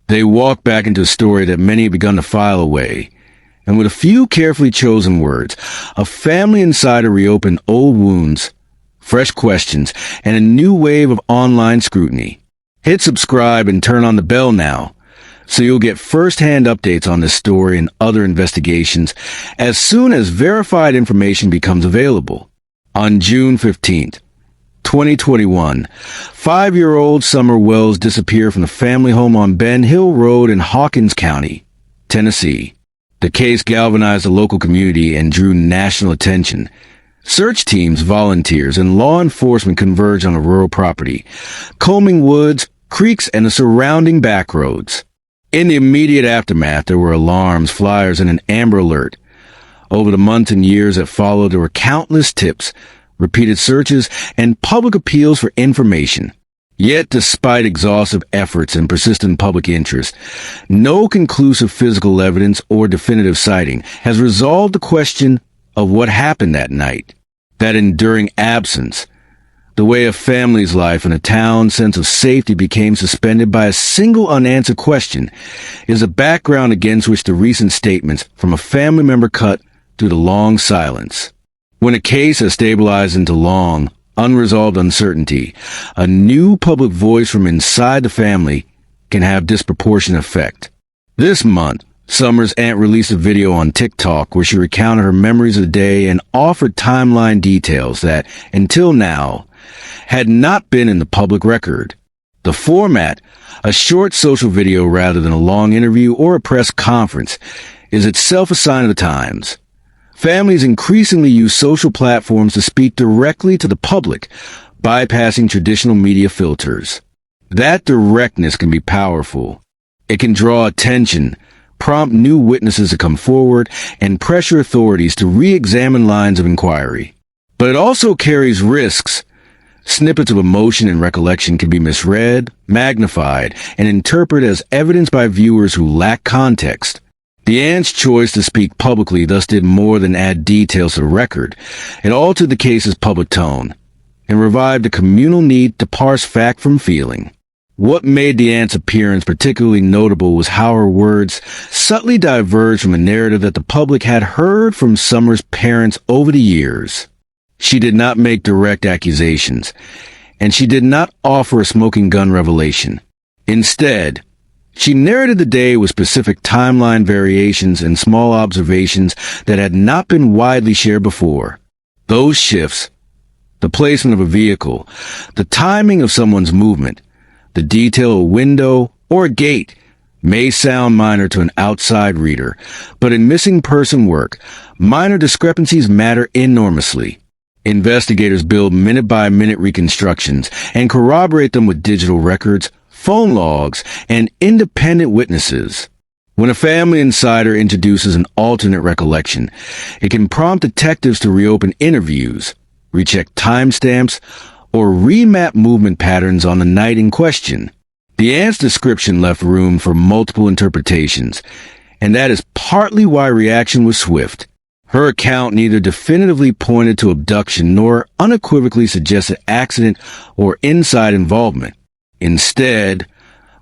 They walk back into a story that many have begun to file away. And with a few carefully chosen words, a family insider reopened old wounds, fresh questions, and a new wave of online scrutiny. Hit subscribe and turn on the bell now, so you'll get first-hand updates on this story and other investigations as soon as verified information becomes available. On June 15th, 2021, 5-year-old Summer Wells disappeared from the family home on Ben Hill Road in Hawkins County, Tennessee. The case galvanized the local community and drew national attention. Search teams, volunteers, and law enforcement converged on a rural property, combing woods, creeks, and the surrounding back roads. In the immediate aftermath, there were alarms, flyers, and an Amber Alert. Over the months and years that followed, there were countless tips, repeated searches, and public appeals for information. Yet, despite exhaustive efforts and persistent public interest, no conclusive physical evidence or definitive sighting has resolved the question of what happened that night. That enduring absence, the way a family's life and a town's sense of safety became suspended by a single unanswered question, is a background against which the recent statements from a family member cut through the long silence. When a case has stabilized into long, unresolved uncertainty, a new public voice from inside the family can have disproportionate effect. This month, Summer's aunt released a video on TikTok where she recounted her memories of the day and offered timeline details that, until now, had not been in the public record. The format, a short social video rather than a long interview or a press conference, is itself a sign of the times. Families increasingly use social platforms to speak directly to the public, bypassing traditional media filters. That directness can be powerful. It can draw attention, prompt new witnesses to come forward, and pressure authorities to re-examine lines of inquiry. But it also carries risks. Snippets of emotion and recollection can be misread, magnified, and interpreted as evidence by viewers who lack context. The aunt's choice to speak publicly thus did more than add details to the record. It altered the case's public tone and revived a communal need to parse fact from feeling. What made the aunt's appearance particularly notable was how her words subtly diverged from a narrative that the public had heard from Summer's parents over the years. She did not make direct accusations, and she did not offer a smoking gun revelation. Instead, she narrated the day with specific timeline variations and small observations that had not been widely shared before. Those shifts, the placement of a vehicle, the timing of someone's movement, the detail of a window or a gate, may sound minor to an outside reader, but in missing person work, minor discrepancies matter enormously. Investigators build minute-by-minute reconstructions and corroborate them with digital records, phone logs, and independent witnesses. When a family insider introduces an alternate recollection, it can prompt detectives to reopen interviews, recheck timestamps, or remap movement patterns on the night in question. The aunt's description left room for multiple interpretations, and that is partly why reaction was swift. Her account neither definitively pointed to abduction nor unequivocally suggested accident or inside involvement. Instead,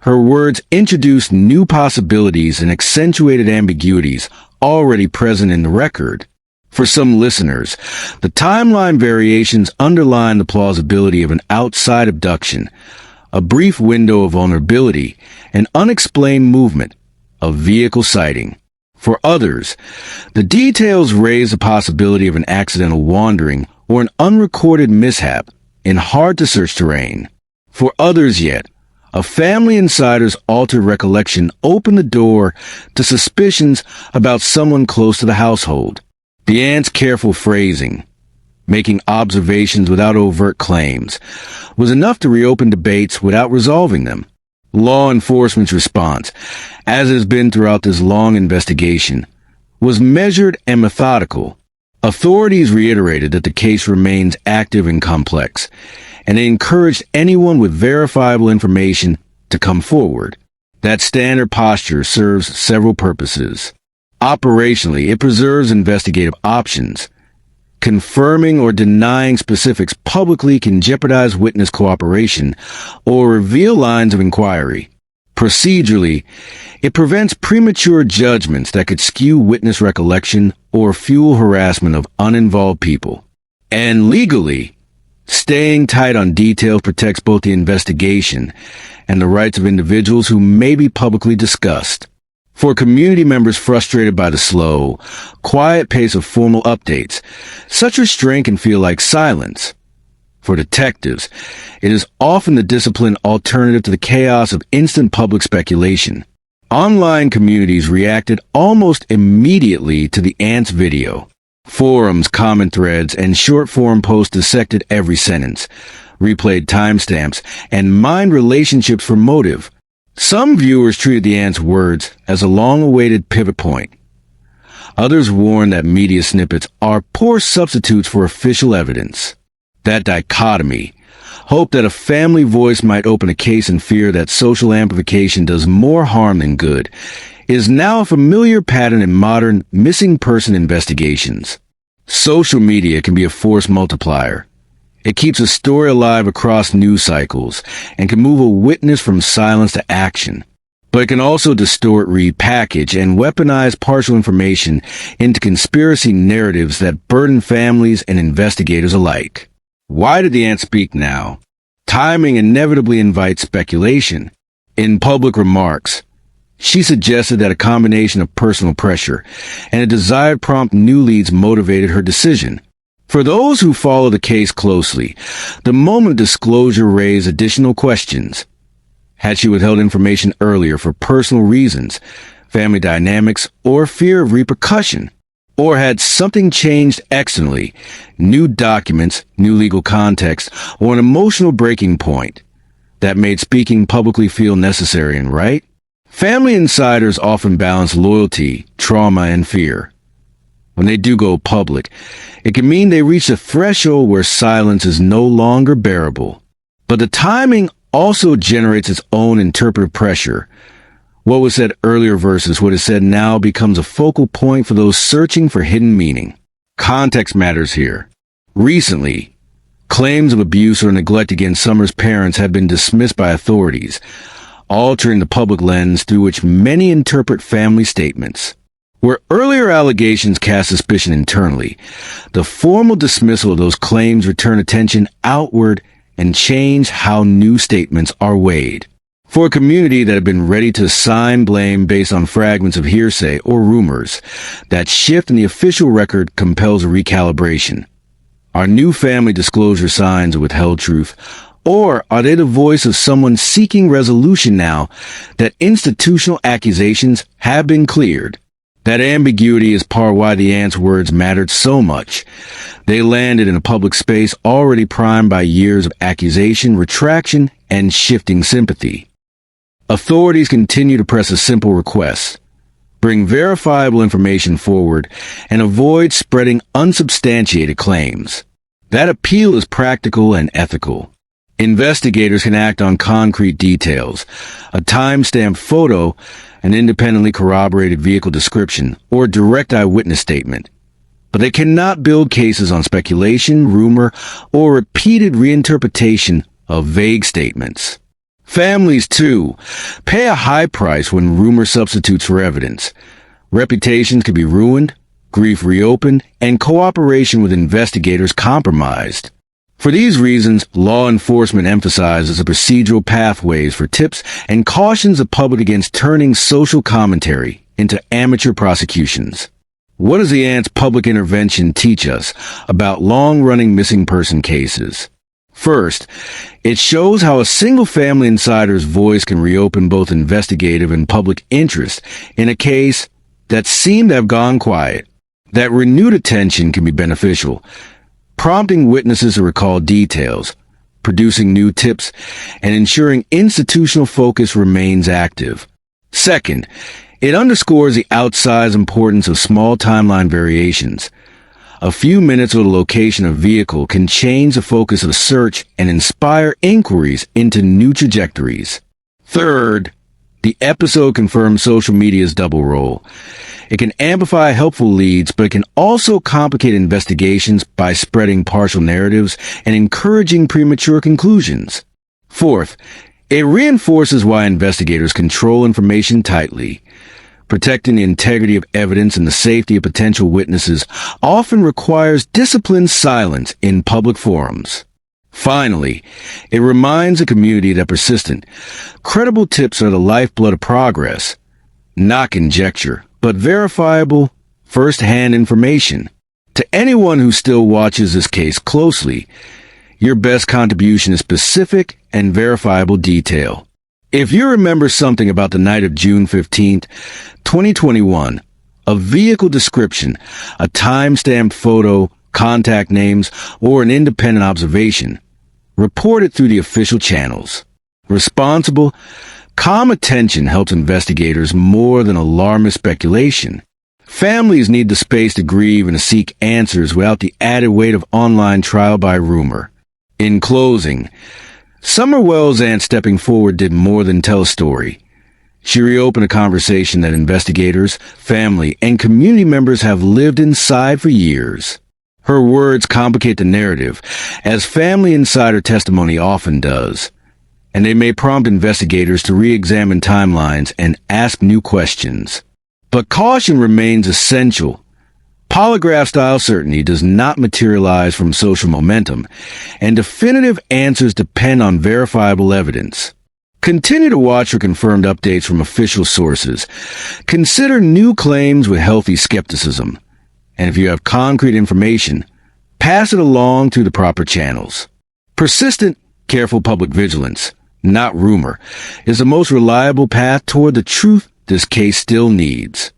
her words introduced new possibilities and accentuated ambiguities already present in the record. For some listeners, the timeline variations underline the plausibility of an outside abduction, a brief window of vulnerability, an unexplained movement, a vehicle sighting. For others, the details raise the possibility of an accidental wandering or an unrecorded mishap in hard-to-search terrain. For others yet, a family insider's altered recollection opened the door to suspicions about someone close to the household. The aunt's careful phrasing, making observations without overt claims, was enough to reopen debates without resolving them. Law enforcement's response, as has been throughout this long investigation, was measured and methodical. Authorities reiterated that the case remains active and complex, and they encouraged anyone with verifiable information to come forward. That standard posture serves several purposes. Operationally, it preserves investigative options. Confirming or denying specifics publicly can jeopardize witness cooperation or reveal lines of inquiry. Procedurally, it prevents premature judgments that could skew witness recollection or fuel harassment of uninvolved people. And legally, staying tight on details protects both the investigation and the rights of individuals who may be publicly discussed. For community members frustrated by the slow, quiet pace of formal updates, such restraint can feel like silence. For detectives, it is often the disciplined alternative to the chaos of instant public speculation. Online communities reacted almost immediately to the ants video. Forums, comment threads, and short-form posts dissected every sentence, replayed timestamps, and mined relationships for motive. Some viewers treated the ants' words as a long-awaited pivot point. Others warned that media snippets are poor substitutes for official evidence. That dichotomy, hope that a family voice might open a case and fear that social amplification does more harm than good, is now a familiar pattern in modern missing person investigations. Social media can be a force multiplier. It keeps a story alive across news cycles and can move a witness from silence to action. But it can also distort, repackage, and weaponize partial information into conspiracy narratives that burden families and investigators alike. Why did the ant speak now? Timing inevitably invites speculation. In public remarks, she suggested that a combination of personal pressure and a desire to prompt new leads motivated her decision. For those who follow the case closely, the moment of disclosure raised additional questions. Had she withheld information earlier for personal reasons, family dynamics, or fear of repercussion? Or had something changed externally, new documents, new legal context, or an emotional breaking point that made speaking publicly feel necessary and right? Family insiders often balance loyalty, trauma, and fear. When they do go public, it can mean they reach a threshold where silence is no longer bearable. But the timing also generates its own interpretive pressure. What was said earlier versus what is said now becomes a focal point for those searching for hidden meaning. Context matters here. Recently, claims of abuse or neglect against Summer's parents have been dismissed by authorities, altering the public lens through which many interpret family statements. Where earlier allegations cast suspicion internally, the formal dismissal of those claims return attention outward and change how new statements are weighed. For a community that had been ready to assign blame based on fragments of hearsay or rumors, that shift in the official record compels a recalibration. Are new family disclosure signs of withheld truth, or are they the voice of someone seeking resolution now that institutional accusations have been cleared? That ambiguity is part why the ants' words mattered so much. They landed in a public space already primed by years of accusation, retraction, and shifting sympathy. Authorities continue to press a simple request: bring verifiable information forward and avoid spreading unsubstantiated claims. That appeal is practical and ethical. Investigators can act on concrete details, a time-stamped photo, an independently corroborated vehicle description, or direct eyewitness statement. But they cannot build cases on speculation, rumor, or repeated reinterpretation of vague statements. Families, too, pay a high price when rumor substitutes for evidence. Reputations can be ruined, grief reopened, and cooperation with investigators compromised. For these reasons, law enforcement emphasizes the procedural pathways for tips and cautions the public against turning social commentary into amateur prosecutions. What does the ants' public intervention teach us about long-running missing person cases? First, it shows how a single family insider's voice can reopen both investigative and public interest in a case that seemed to have gone quiet. That renewed attention can be beneficial, prompting witnesses to recall details, producing new tips, and ensuring institutional focus remains active. Second, it underscores the outsized importance of small timeline variations. A few minutes or the location of a vehicle can change the focus of search and inspire inquiries into new trajectories. Third, the episode confirms social media's double role. It can amplify helpful leads, but it can also complicate investigations by spreading partial narratives and encouraging premature conclusions. Fourth, It reinforces why investigators control information tightly. Protecting the integrity of evidence and the safety of potential witnesses often requires disciplined silence in public forums. Finally, it reminds the community that persistent, credible tips are the lifeblood of progress, not conjecture, but verifiable, first-hand information. To anyone who still watches this case closely, your best contribution is specific and verifiable detail. If you remember something about the night of June 15th, 2021, a vehicle description, a time-stamped photo, contact names, or an independent observation, report it through the official channels. Responsible, calm attention helps investigators more than alarmist speculation. Families need the space to grieve and to seek answers without the added weight of online trial by rumor. In closing, Summer Wells' aunt stepping forward did more than tell a story. She reopened a conversation that investigators, family, and community members have lived inside for years. Her words complicate the narrative, as family insider testimony often does, and they may prompt investigators to re-examine timelines and ask new questions. But caution remains essential. Polygraph-style certainty does not materialize from social momentum, and definitive answers depend on verifiable evidence. Continue to watch for confirmed updates from official sources. Consider new claims with healthy skepticism. And if you have concrete information, pass it along through the proper channels. Persistent, careful public vigilance, not rumor, is the most reliable path toward the truth this case still needs.